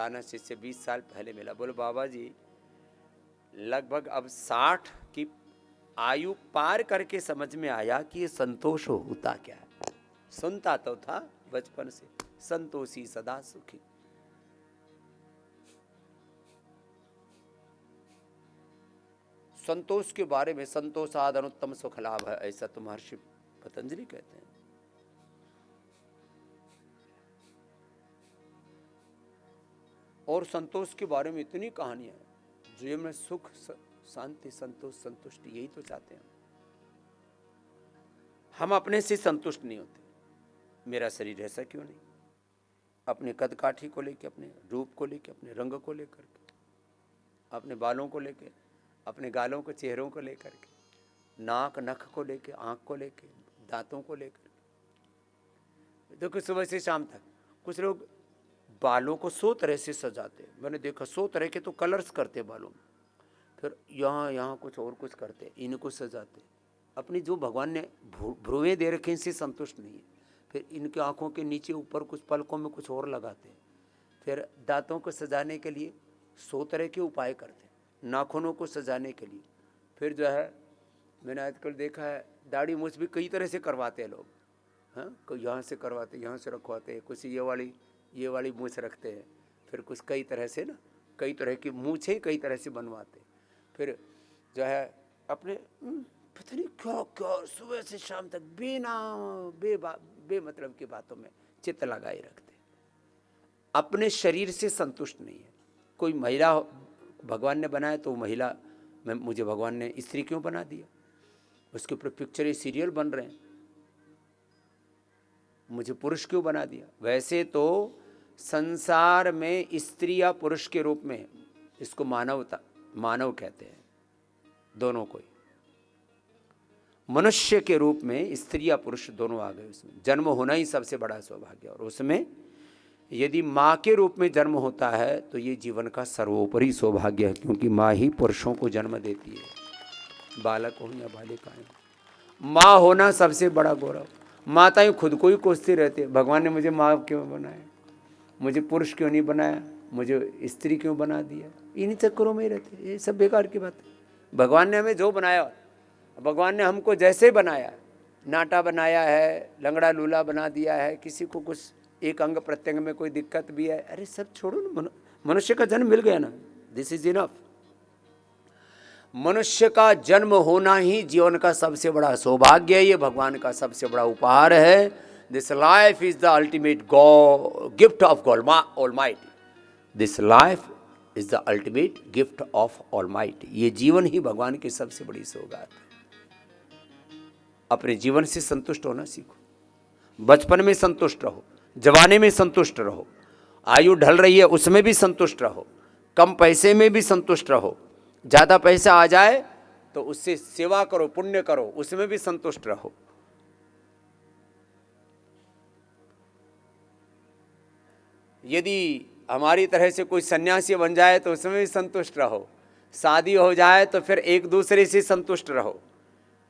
पुराना शिष्य 20 साल पहले मिला, बोले बाबा जी लगभग अब 60 की आयु पार करके समझ में आया कि ये संतोष होता क्या है। सुनता तो था बचपन से, संतोषी सदा सुखी। संतोष के बारे में संतोषाद अनुत्तम सुख लाभ है, ऐसा तो महर्षि पतंजलि कहते हैं। और संतोष के बारे में इतनी कहानियां हैं। जीवन में सुख शांति संतोष संतुष्टि, यही तो चाहते हैं हम अपने से संतुष्ट नहीं होते। मेरा शरीर ऐसा क्यों नहीं, अपने कद काठी को लेकर, अपने रूप को लेकर, अपने रंग को लेकर के, अपने बालों को लेकर, अपने गालों को चेहरों को लेकर के, नाक नख को लेकर, आँख को लेकर, दांतों को लेकर। देखो सुबह से शाम तक कुछ लोग बालों को 100 तरह से सजाते हैं। मैंने देखा 100 तरह के तो कलर्स करते बालों में, फिर यहाँ कुछ और कुछ करते, इनको सजाते। अपनी जो भगवान ने भ्रुवें दे रखे इनसे संतुष्ट नहीं है। फिर इनके आँखों के नीचे ऊपर कुछ पलकों में कुछ और लगाते हैं। फिर दांतों को सजाने के लिए 100 तरह के उपाय करते, नाखूनों को सजाने के लिए। फिर जो है मैंने आजकल देखा है दाढ़ी मूछ भी कई तरह से करवाते हैं लोग। हाँ, कोई यहाँ से करवाते, यहाँ से रखवाते, कुछ ये वाली मूछ रखते हैं। फिर कुछ कई तरह से ना, कई तरह की मूछें कई तरह से बनवाते। फिर जो है अपने पता नहीं क्या क्या सुबह से शाम तक बिना बेमतलब की बातों में चित्त लगाए रखते। अपने शरीर से संतुष्ट नहीं है। कोई महिला भगवान ने बनाया तो महिला में मुझे भगवान ने स्त्री क्यों बना दिया, उसके ऊपर पिक्चर सीरियल बन रहे हैं, मुझे पुरुष क्यों बना दिया। वैसे तो संसार में स्त्री या पुरुष के रूप में इसको मानव कहते हैं, दोनों को। मनुष्य के रूप में स्त्री या पुरुष दोनों आ गए। उसमें जन्म होना ही सबसे बड़ा सौभाग्य, और उसमें यदि माँ के रूप में जन्म होता है तो ये जीवन का सर्वोपरि सौभाग्य है, क्योंकि माँ ही पुरुषों को जन्म देती है, बालक हो या बालिकाएं। माँ होना सबसे बड़ा गौरव। माताएं खुद को ही कोसती रहती है, भगवान ने मुझे माँ क्यों बनाया, मुझे पुरुष क्यों नहीं बनाया, मुझे स्त्री क्यों बना दिया। इन्हीं चक्करों में ही रहते, ये सब बेकार की बात है। भगवान ने हमें जो बनाया, भगवान ने हमको जैसे बनाया, नाटा बनाया है, लंगड़ा लूला बना दिया है, किसी को कुछ एक अंग प्रत्यंग में कोई दिक्कत भी है, अरे सब छोड़ो ना, मनुष्य का जन्म मिल गया ना, दिस इज इनफ। मनुष्य का जन्म होना ही जीवन का सबसे बड़ा सौभाग्य है, ये भगवान का सबसे बड़ा उपहार है। This life is the ultimate gift of almighty. This life is the ultimate gift of almighty. ये जीवन ही भगवान की सबसे बड़ी सौगात है। अपने जीवन से संतुष्ट होना सीखो। बचपन में संतुष्ट रहो, जवानी में संतुष्ट रहो, आयु ढल रही है उसमें भी संतुष्ट रहो, कम पैसे में भी संतुष्ट रहो, ज़्यादा पैसा आ जाए तो उससे सेवा करो, पुण्य करो, उसमें भी संतुष्ट रहो। यदि हमारी तरह से कोई सन्यासी बन जाए तो उसमें भी संतुष्ट रहो। शादी हो जाए तो फिर एक दूसरे से संतुष्ट रहो।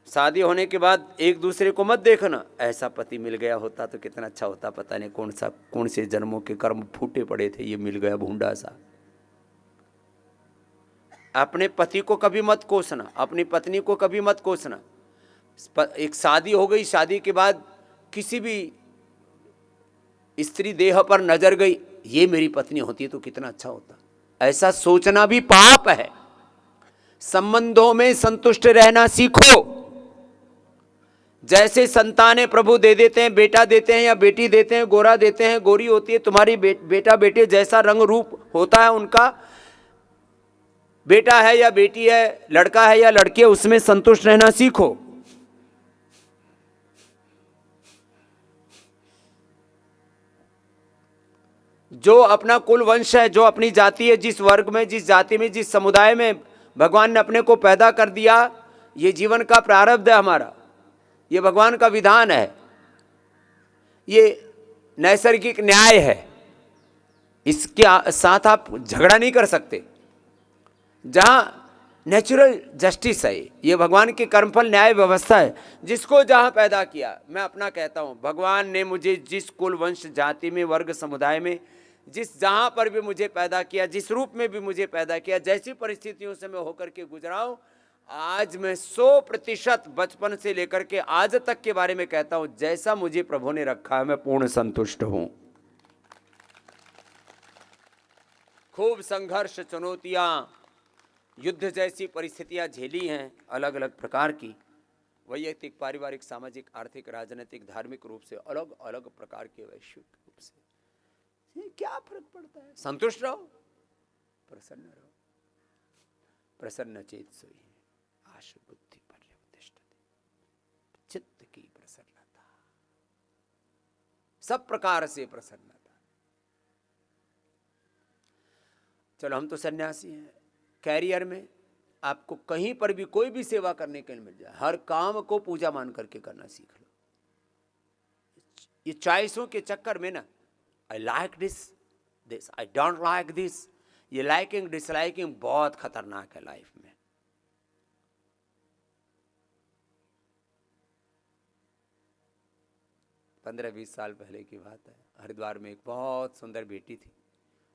शादी होने के बाद एक दूसरे को मत देखना, ऐसा पति मिल गया होता तो कितना अच्छा होता, पता नहीं कौन से जन्मों के कर्म फूटे पड़े थे, ये मिल गया भूंडा सा। अपने पति को कभी मत कोसना, अपनी पत्नी को कभी मत कोसना। एक शादी हो गई, शादी के बाद किसी भी स्त्री देह पर नजर गई, ये मेरी पत्नी होती तो कितना अच्छा होता, ऐसा सोचना भी पाप है। संबंधों में संतुष्ट रहना सीखो। जैसे संतानें प्रभु दे देते हैं, बेटा देते हैं या बेटी देते हैं, गोरा देते हैं, गोरी होती है तुम्हारी बेटा बेटे, जैसा रंग रूप होता है उनका, बेटा है या बेटी है, लड़का है या लड़की है, उसमें संतुष्ट रहना सीखो। जो अपना कुल वंश है, जो अपनी जाति है, जिस वर्ग में, जिस जाति में, जिस समुदाय में भगवान ने अपने को पैदा कर दिया, ये जीवन का प्रारब्ध है हमारा, ये भगवान का विधान है, ये नैसर्गिक न्याय है। इसके साथ आप झगड़ा नहीं कर सकते। जहां नेचुरल जस्टिस है, ये भगवान के कर्मफल न्याय व्यवस्था है। जिसको जहां पैदा किया, मैं अपना कहता हूं, भगवान ने मुझे जिस कुल वंश जाति में, वर्ग समुदाय में जिस जहां पर भी मुझे पैदा किया, जिस रूप में भी मुझे पैदा किया, जैसी परिस्थितियों से मैं होकर के गुजरा हूं, आज मैं 100% बचपन से लेकर के आज तक के बारे में कहता हूं, जैसा मुझे प्रभु ने रखा है मैं पूर्ण संतुष्ट हूं। खूब संघर्ष, चुनौतियां, युद्ध जैसी परिस्थितियां झेली हैं, अलग अलग प्रकार की, वैयक्तिक, पारिवारिक, सामाजिक, आर्थिक, राजनीतिक, धार्मिक रूप से, अलग अलग प्रकार के वैश्विक रूप से। ये क्या फर्क पड़ता है? संतुष्ट रहो, प्रसन्न रहो। प्रसन्न चेत सोई आशु बुद्धि पर्यवतिष्ठति। चित्त की प्रसन्नता, सब प्रकार से प्रसन्नता। चलो हम तो सन्यासी हैं, कैरियर में आपको कहीं पर भी कोई भी सेवा करने के लिए मिल जाए, हर काम को पूजा मान करके करना सीख लो। ये चॉइसों के चक्कर में ना, I like this I don't like this, ये लाइकिंग डिसलाइकिंग बहुत खतरनाक है लाइफ में। पंद्रह 20 साल पहले की बात है, हरिद्वार में एक बहुत सुंदर बेटी थी,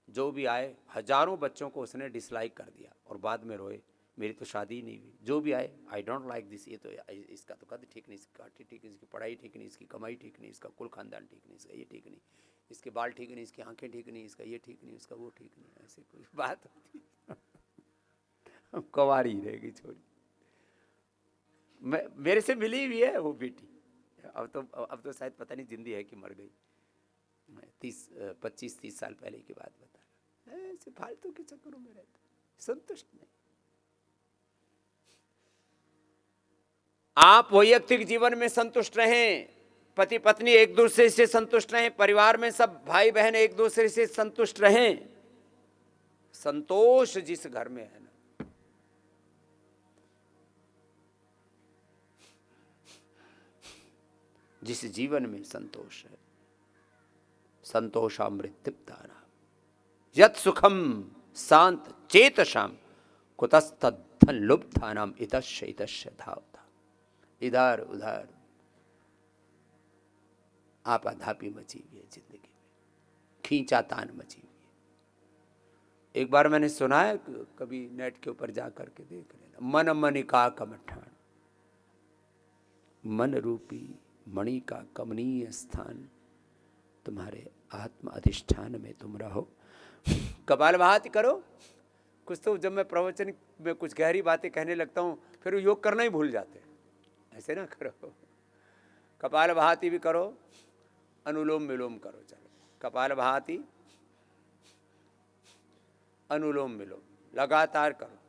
जो भी आए हजारों बच्चों को उसने डिसलाइक कर दिया और बाद में रोए, मेरी तो शादी नहीं हुई। जो भी आए आई डोंट लाइक दिस, ये तो इसका तो कद ठीक नहीं, इसका ठीक नहीं, इसकी पढ़ाई ठीक नहीं, इसकी कमाई ठीक नहीं, इसका कुल खानदान ठीक नहीं, इसका ये ठीक नहीं, इसके बाल ठीक नहीं, इसकी आंखें ठीक नहीं, इसका ये ठीक नहीं, इसका वो ठीक नहीं। ऐसे कोई बात होती कुंवारी रहेगी छोड़ी। मेरे से मिली हुई है वो बेटी, अब तो शायद पता नहीं जिंदी है कि मर गई। 25-30 साल पहले की बात बता रहा, ऐसे फालतू के चक्करों में रहता, संतुष्ट नहीं। आप वैयक्तिक जीवन में संतुष्ट रहें, पति पत्नी एक दूसरे से संतुष्ट रहें, परिवार में सब भाई बहन एक दूसरे से संतुष्ट रहें। संतोष जिस घर में है ना, जिस जीवन में संतोष है, संतोषामृत तृप्तानां यत् सुखम शांत चेतसाम कुतस्तद्धन लुब्धानां इतश्च इतश्च धावता। इधर उधर आपाधापी मची हुई है जिंदगी में, खींचातान मची हुई है। एक बार मैंने सुना है, कभी नेट के ऊपर जा करके देख लेना, मन मनिका कमठान, मन रूपी मणि का कमनीय स्थान तुम्हारे आत्म अधिष्ठान में तुम रहो। कपालभाति करो। कुछ तो जब मैं प्रवचन में कुछ गहरी बातें कहने लगता हूँ, फिर योग करना ही भूल जाते हैं। ऐसे ना करो, कपालभाति भी करो, अनुलोम विलोम करो। चलो कपालभाति, अनुलोम विलोम लगातार करो।